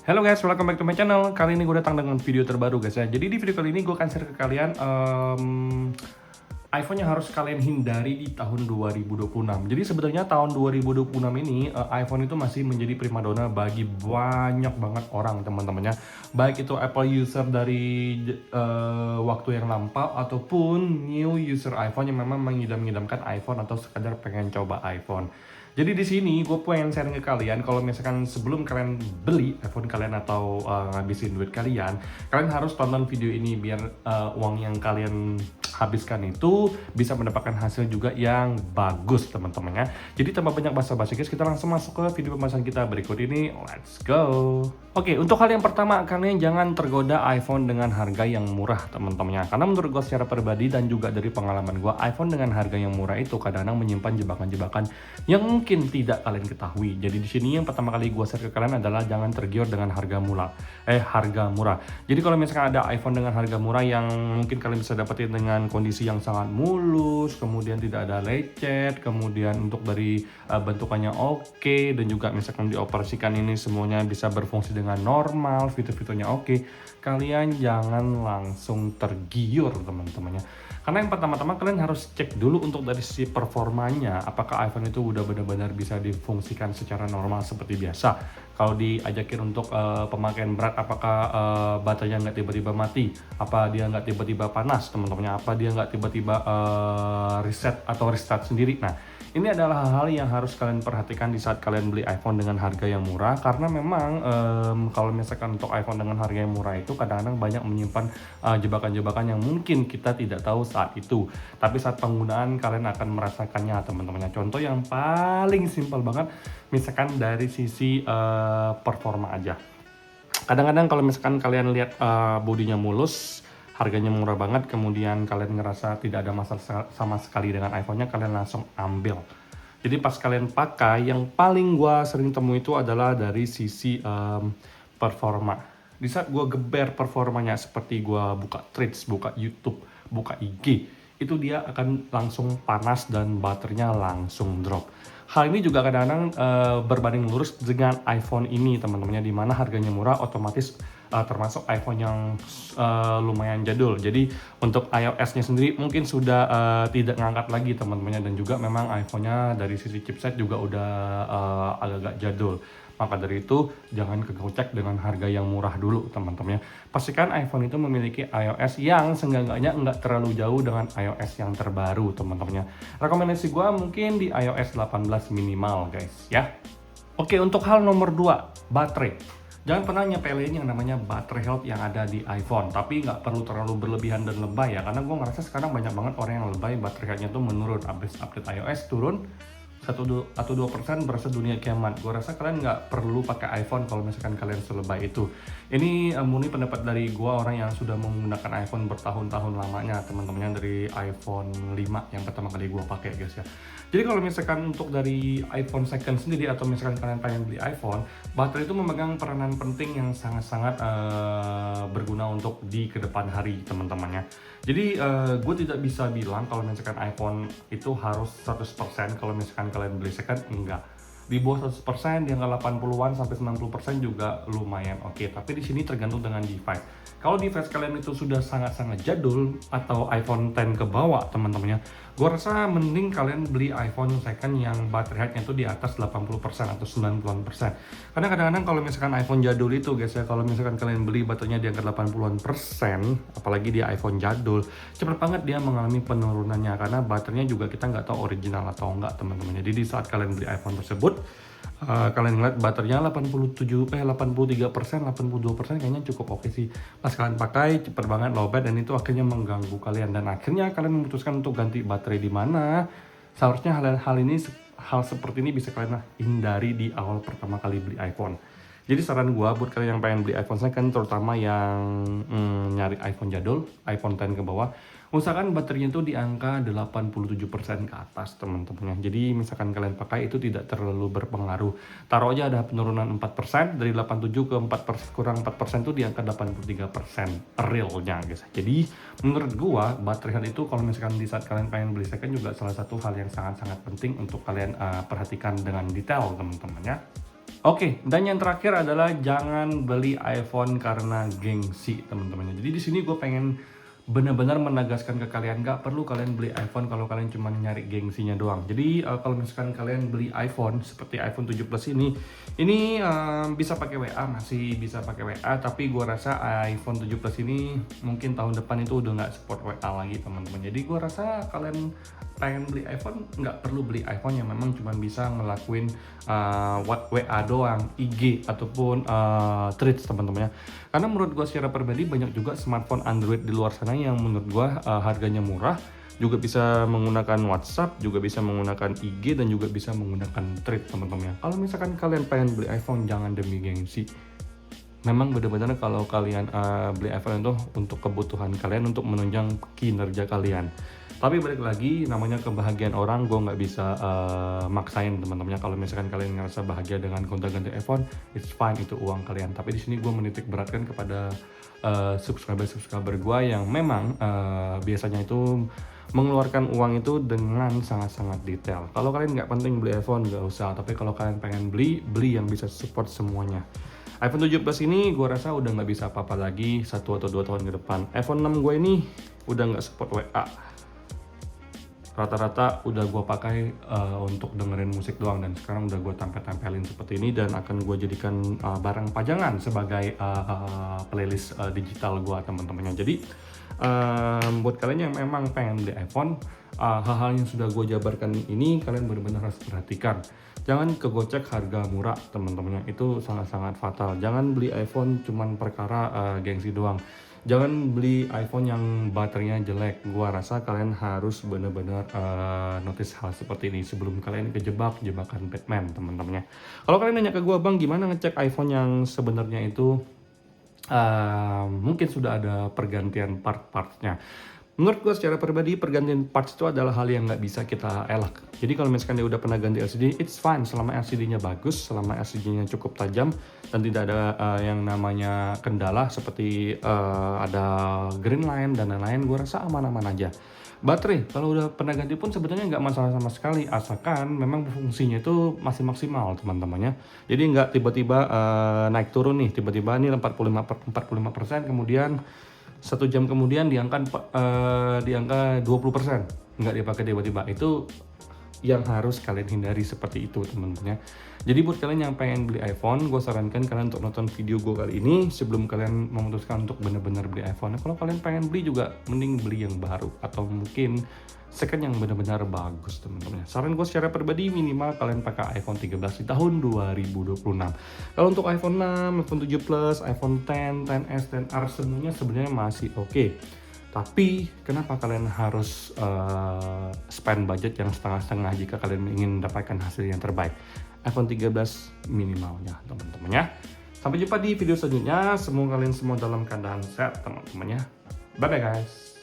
Halo guys, welcome back to my channel. Kali ini gue datang dengan video terbaru guys ya. Jadi di video kali ini gue akan share ke kalian iPhone yang harus kalian hindari di tahun 2026. Jadi sebenarnya tahun 2026 ini iPhone itu masih menjadi primadona bagi banyak banget orang teman-temannya. Baik itu Apple user dari waktu yang lampau ataupun new user iPhone yang memang mengidam-idamkan iPhone atau sekadar pengen coba iPhone. Jadi di sini gue pengen sharing ke kalian kalau misalkan sebelum kalian beli iPhone kalian atau ngabisin duit kalian harus tonton video ini biar uang yang kalian habiskan itu bisa mendapatkan hasil juga yang bagus teman-teman ya. Jadi tanpa banyak basa-basi guys, kita langsung masuk ke video pembahasan kita berikut ini. Let's go. Oke, untuk hal yang pertama, kalian jangan tergoda iPhone dengan harga yang murah teman-teman ya. Karena menurut gue secara pribadi dan juga dari pengalaman gue, iPhone dengan harga yang murah itu kadang-kadang menyimpan jebakan-jebakan yang mungkin tidak kalian ketahui. Jadi di sini yang pertama kali gue share ke kalian adalah jangan tergiur dengan harga murah. Jadi kalau misalkan ada iPhone dengan harga murah yang mungkin kalian bisa dapetin dengan kondisi yang sangat mulus, kemudian tidak ada lecet, kemudian untuk dari bentukannya oke, dan juga misalkan dioperasikan ini semuanya bisa berfungsi dengan normal, fitur-fiturnya oke, kalian jangan langsung tergiur teman-temannya. Karena yang pertama-tama kalian harus cek dulu untuk dari sisi performanya, apakah iPhone itu udah benar-benar bisa difungsikan secara normal seperti biasa. Kalau diajakin untuk pemakaian berat, apakah baterainya nggak tiba-tiba mati, apa dia nggak tiba-tiba panas teman-temannya, apa dia nggak tiba-tiba reset atau restart sendiri. Nah, ini adalah hal-hal yang harus kalian perhatikan di saat kalian beli iPhone dengan harga yang murah, karena memang kalau misalkan untuk iPhone dengan harga yang murah itu kadang-kadang banyak menyimpan jebakan-jebakan yang mungkin kita tidak tahu saat itu, tapi saat penggunaan kalian akan merasakannya teman-temannya. Contoh yang paling simpel banget, misalkan dari sisi performa aja. Kadang-kadang kalau misalkan kalian lihat bodinya mulus, harganya murah banget, kemudian kalian ngerasa tidak ada masalah sama sekali dengan iPhone-nya, kalian langsung ambil. Jadi pas kalian pakai, yang paling gua sering temui itu adalah dari sisi performa. Di saat gua geber performanya, seperti gua buka Threads, buka YouTube, buka IG, itu dia akan langsung panas dan baterainya langsung drop. Hal ini juga kadang-kadang berbanding lurus dengan iPhone ini teman-temannya, di mana harganya murah, otomatis termasuk iPhone yang lumayan jadul. Jadi untuk iOS-nya sendiri mungkin sudah tidak ngangkat lagi teman-temannya, dan juga memang iPhone-nya dari sisi chipset juga udah agak-agak jadul. Maka dari itu jangan kegocek dengan harga yang murah dulu teman-teman ya. Pastikan iPhone itu memiliki iOS yang seenggaknya nggak terlalu jauh dengan iOS yang terbaru teman-teman ya. Rekomendasi gue mungkin di iOS 18 minimal guys ya. Oke, untuk hal nomor 2, baterai. Jangan pernah nyepelein yang namanya baterai health yang ada di iPhone, tapi nggak perlu terlalu berlebihan dan lebay ya, karena gue ngerasa sekarang banyak banget orang yang lebay, baterai health-nya tuh menurun, abis update iOS turun 1 atau 2% berasa dunia kiamat. Gue rasa kalian nggak perlu pakai iPhone kalau misalkan kalian selebay itu. Ini murni pendapat dari gue, orang yang sudah menggunakan iPhone bertahun-tahun lamanya teman-temannya, dari iPhone 5 yang pertama kali gue pakai guys ya. Jadi kalau misalkan untuk dari iPhone second sendiri, atau misalkan kalian pengen beli iPhone, baterai itu memegang peranan penting yang sangat-sangat berguna untuk di kedepan hari teman-temannya. Jadi gue tidak bisa bilang kalau misalkan iPhone itu harus 100%, kalau misalkan kalian beli second, enggak. Di bawah 100%, di angka 80-an sampai 90% juga lumayan oke. Tapi di sini tergantung dengan device. Kalau device kalian itu sudah sangat-sangat jadul atau iPhone 10 ke bawah teman-temannya, gue rasa mending kalian beli iPhone second yang baterai health-nya itu di atas 80% atau 90%. Karena kadang-kadang kalau misalkan iPhone jadul itu guys ya, kalau misalkan kalian beli baterainya di angka 80%, apalagi di iPhone jadul, cepet banget dia mengalami penurunannya, karena baterainya juga kita nggak tahu original atau enggak teman-teman. Jadi di saat kalian beli iPhone tersebut, kalian ngeliat baterainya 83%, 82% kayaknya cukup oke sih. Pas kalian pakai cepet banget lowbat, dan itu akhirnya mengganggu kalian, dan akhirnya kalian memutuskan untuk ganti baterai, di mana seharusnya hal seperti ini bisa kalian hindari di awal pertama kali beli iPhone. Jadi saran gua buat kalian yang pengen beli iPhone second, terutama yang nyari iPhone jadul, iPhone 10 ke bawah, usahakan baterainya itu di angka 87% ke atas teman-teman. Jadi misalkan kalian pakai itu tidak terlalu berpengaruh. Taruh aja ada penurunan 4%, dari 87 ke 4%, kurang 4% itu di angka 83% realnya guys. Jadi menurut gua baterai health itu kalau misalkan di saat kalian pengen beli second juga salah satu hal yang sangat-sangat penting untuk kalian perhatikan dengan detail teman-teman ya. Oke, dan yang terakhir adalah jangan beli iPhone karena gengsi, teman-teman. Jadi di sini gue pengen benar-benar menegaskan ke kalian, nggak perlu kalian beli iPhone kalau kalian cuma nyari gengsinya doang. Jadi kalau misalkan kalian beli iPhone seperti iPhone 7 Plus ini bisa pakai WA, masih bisa pakai WA, tapi gue rasa iPhone 7 Plus ini mungkin tahun depan itu udah nggak support WA lagi, teman-teman. Jadi gue rasa kalian pengen beli iPhone, nggak perlu beli iPhone yang memang cuma bisa ngelakuin WA doang, IG ataupun Threads, teman-teman ya. Karena menurut gue secara pribadi banyak juga smartphone Android di luar sana yang menurut gue harganya murah, juga bisa menggunakan WhatsApp, juga bisa menggunakan IG, dan juga bisa menggunakan Threads, teman-teman ya. Kalau misalkan kalian pengen beli iPhone, jangan demi gengsi. Memang benar-benar kalau kalian beli iPhone itu untuk kebutuhan kalian, untuk menunjang kinerja kalian. Tapi balik lagi, namanya kebahagiaan orang, gue nggak bisa maksain, teman-temannya. Kalau misalkan kalian ngerasa bahagia dengan gonta-ganti iPhone, it's fine, itu uang kalian. Tapi di sini gue menitik beratkan kepada subscriber gue yang memang biasanya itu mengeluarkan uang itu dengan sangat-sangat detail. Kalau kalian nggak penting beli iPhone, nggak usah. Tapi kalau kalian pengen beli yang bisa support semuanya. iPhone 7 Plus ini gue rasa udah nggak bisa apa-apa lagi 1 atau 2 tahun ke depan. iPhone 6 gue ini udah nggak support WA. Rata-rata udah gue pakai untuk dengerin musik doang, dan sekarang udah gue tempelin seperti ini, dan akan gue jadikan barang pajangan sebagai playlist digital gue, teman-temannya. Jadi buat kalian yang memang pengen beli iPhone, hal-hal yang sudah gue jabarkan ini kalian benar-benar harus perhatikan. Jangan kegocek harga murah, teman-temannya, itu sangat-sangat fatal. Jangan beli iPhone cuman perkara gengsi doang. Jangan beli iPhone yang baterainya jelek. Gua rasa kalian harus benar-benar notice hal seperti ini sebelum kalian kejebak jebakan Batman, teman-temannya. Kalau kalian nanya ke gua, Bang, gimana ngecek iPhone yang sebenarnya itu mungkin sudah ada pergantian part-partnya? Menurut gue secara pribadi, pergantian parts itu adalah hal yang nggak bisa kita elak. Jadi kalau misalkan dia udah pernah ganti LCD, it's fine selama LCD-nya bagus, selama LCD-nya cukup tajam, dan tidak ada yang namanya kendala seperti ada green line dan lain-lain. Gue rasa aman-aman aja. Baterai, kalau udah pernah ganti pun sebenarnya nggak masalah sama sekali, asalkan memang fungsinya itu masih maksimal, teman-temannya. Jadi nggak tiba-tiba naik turun nih, tiba-tiba ini 45%, kemudian 1 jam kemudian di angka 20%, nggak dipakai tiba-tiba. Itu yang harus kalian hindari, seperti itu, teman-teman. Jadi buat kalian yang pengen beli iPhone, gue sarankan kalian untuk nonton video gue kali ini sebelum kalian memutuskan untuk benar-benar beli iPhone. Kalau kalian pengen beli juga, mending beli yang baru atau mungkin second yang benar-benar bagus, teman-teman. Saran gue secara pribadi, minimal kalian pakai iPhone 13 di tahun 2026. Kalau untuk iPhone 6, iPhone 7 Plus, iPhone 10, 10s, 10R semuanya sebenarnya masih oke. Tapi kenapa kalian harus spend budget yang setengah-setengah jika kalian ingin mendapatkan hasil yang terbaik? iPhone 13 minimalnya, teman-temannya. Sampai jumpa di video selanjutnya. Semoga kalian semua dalam keadaan sehat, teman-temannya. Bye-bye guys.